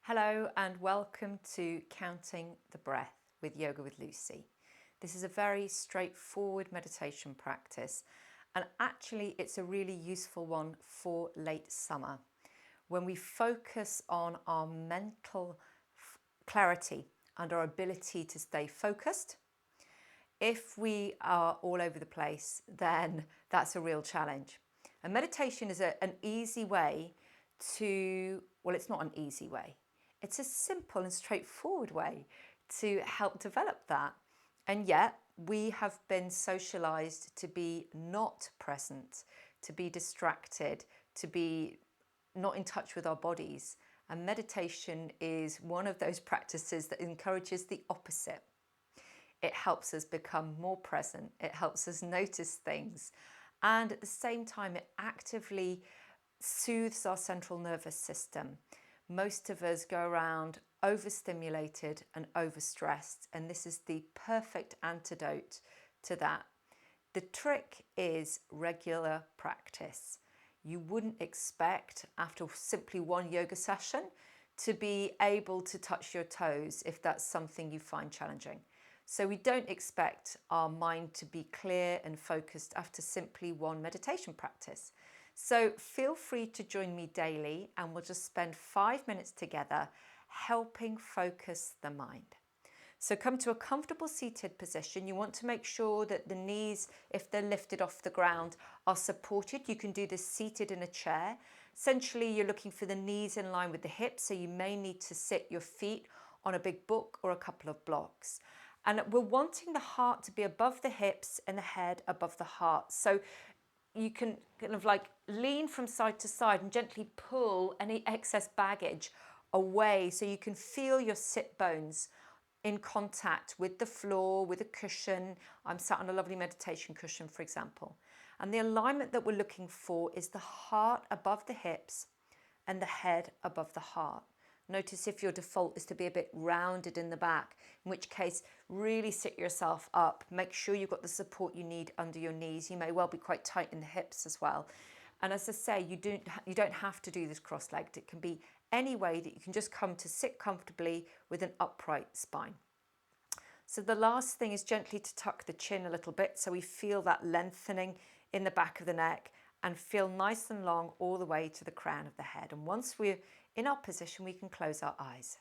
Hello and welcome to Counting the Breath with Yoga with Lucy. This is a very straightforward meditation practice, and actually it's a really useful one for late summer when we focus on our mental clarity and our ability to stay focused. If we are all over the place, then that's a real challenge. And meditation is an easy way it's not an easy way. It's a simple and straightforward way to help develop that. And yet we have been socialized to be not present, to be distracted, to be not in touch with our bodies. And meditation is one of those practices that encourages the opposite. It helps us become more present. It helps us notice things. And at the same time, it actively soothes our central nervous system. Most of us go around overstimulated and overstressed, and this is the perfect antidote to that. The trick is regular practice. You wouldn't expect, after simply one yoga session, to be able to touch your toes if that's something you find challenging. So we don't expect our mind to be clear and focused after simply one meditation practice. So feel free to join me daily and we'll just spend 5 minutes together helping focus the mind. So come to a comfortable seated position. You want to make sure that the knees, if they're lifted off the ground, are supported. You can do this seated in a chair. Essentially, you're looking for the knees in line with the hips, so you may need to sit your feet on a big book or a couple of blocks. And we're wanting the heart to be above the hips and the head above the heart. So you can kind of like lean from side to side and gently pull any excess baggage away so you can feel your sit bones in contact with the floor, with a cushion. I'm sat on a lovely meditation cushion, for example. And the alignment that we're looking for is the heart above the hips and the head above the heart. Notice if your default is to be a bit rounded in the back, in which case really sit yourself up. Make sure you've got the support you need under your knees. You may well be quite tight in the hips as well. And as I say, you don't have to do this cross-legged. It can be any way that you can just come to sit comfortably with an upright spine. So the last thing is gently to tuck the chin a little bit so we feel that lengthening in the back of the neck and feel nice and long all the way to the crown of the head. And once we're in our position, we can close our eyes.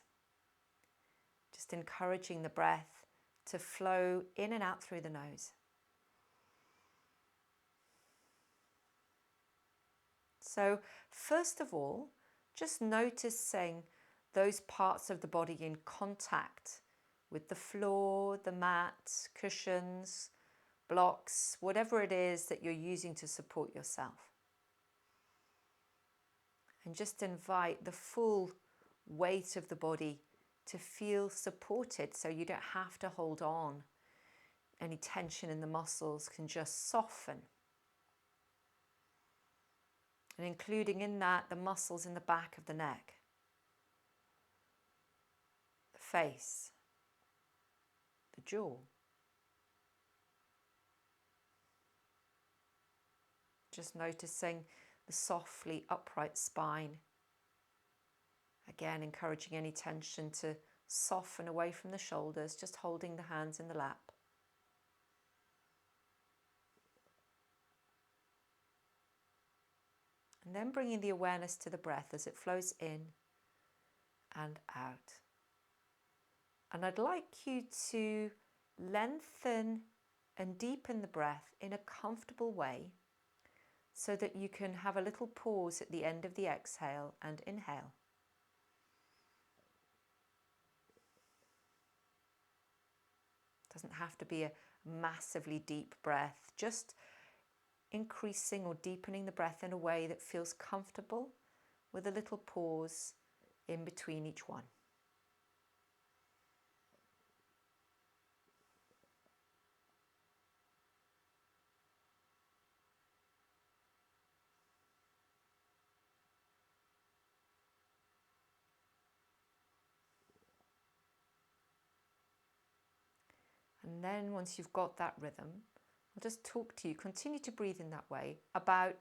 Just encouraging the breath to flow in and out through the nose. So first of all, just noticing those parts of the body in contact with the floor, the mat, cushions, blocks, whatever it is that you're using to support yourself. And just invite the full weight of the body to feel supported so you don't have to hold on. Any tension in the muscles can just soften. And including in that the muscles in the back of the neck, the face, the jaw. Just noticing the softly upright spine. Again, encouraging any tension to soften away from the shoulders, just holding the hands in the lap. And then bringing the awareness to the breath as it flows in and out. And I'd like you to lengthen and deepen the breath in a comfortable way so that you can have a little pause at the end of the exhale and inhale. It doesn't have to be a massively deep breath, just increasing or deepening the breath in a way that feels comfortable with a little pause in between each one. And then once you've got that rhythm, I'll just talk to you, continue to breathe in that way, about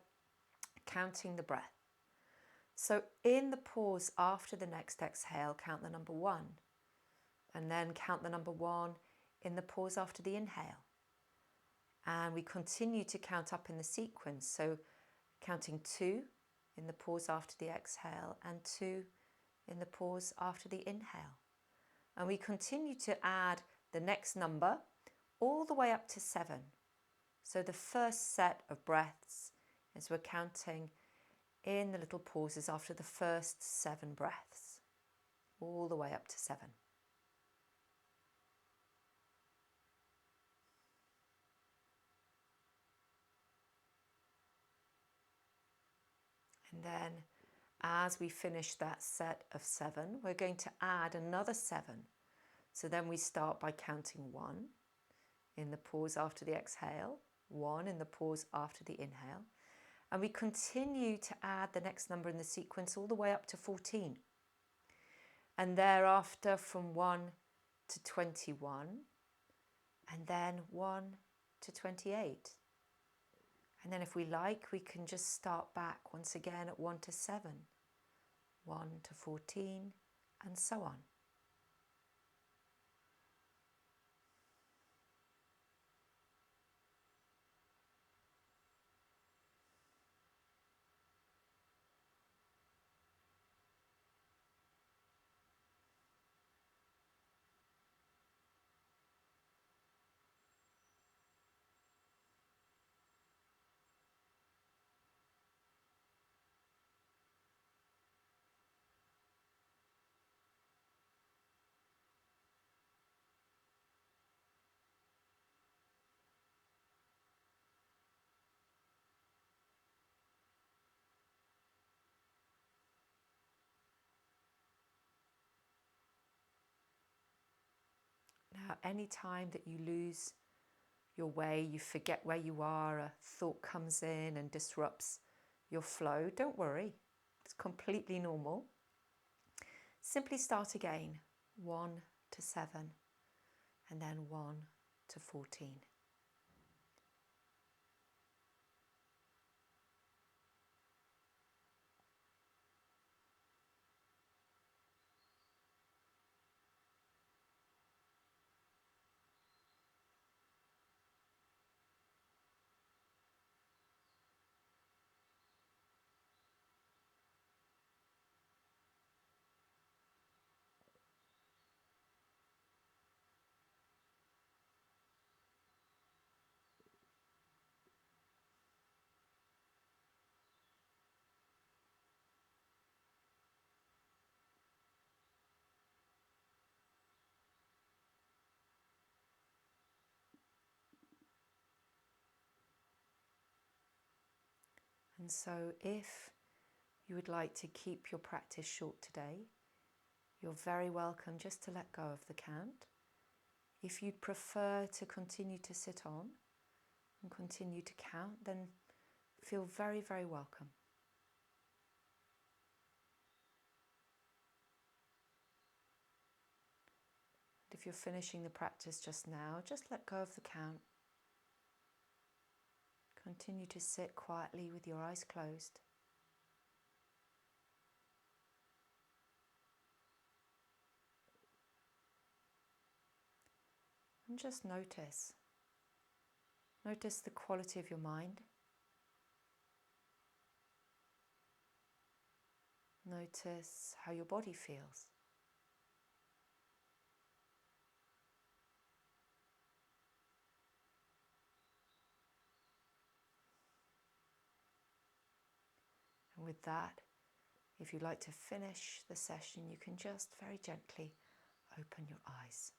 counting the breath. So in the pause after the next exhale, count the number 1, and then count the number 1 in the pause after the inhale. And we continue to count up in the sequence, so counting 2 in the pause after the exhale and 2 in the pause after the inhale. And we continue to add the next number all the way up to 7. So the first set of breaths is we're counting in the little pauses after the first 7 breaths, all the way up to 7. And then as we finish that set of 7, we're going to add another 7. So then we start by counting 1 in the pause after the exhale, 1 in the pause after the inhale, and we continue to add the next number in the sequence all the way up to 14. And thereafter from 1 to 21, and then 1 to 28. And then if we like, we can just start back once again at 1 to 7, 1 to 14, and so on. Now, any time that you lose your way, you forget where you are, a thought comes in and disrupts your flow, don't worry. It's completely normal. Simply start again, 1 to 7, and then 1 to 14. And so if you would like to keep your practice short today, you're very welcome just to let go of the count. If you'd prefer to continue to sit on and continue to count, then feel very, very welcome. If you're finishing the practice just now, just let go of the count. Continue to sit quietly with your eyes closed. And just notice. Notice the quality of your mind. Notice how your body feels. And with that, if you'd like to finish the session, you can just very gently open your eyes.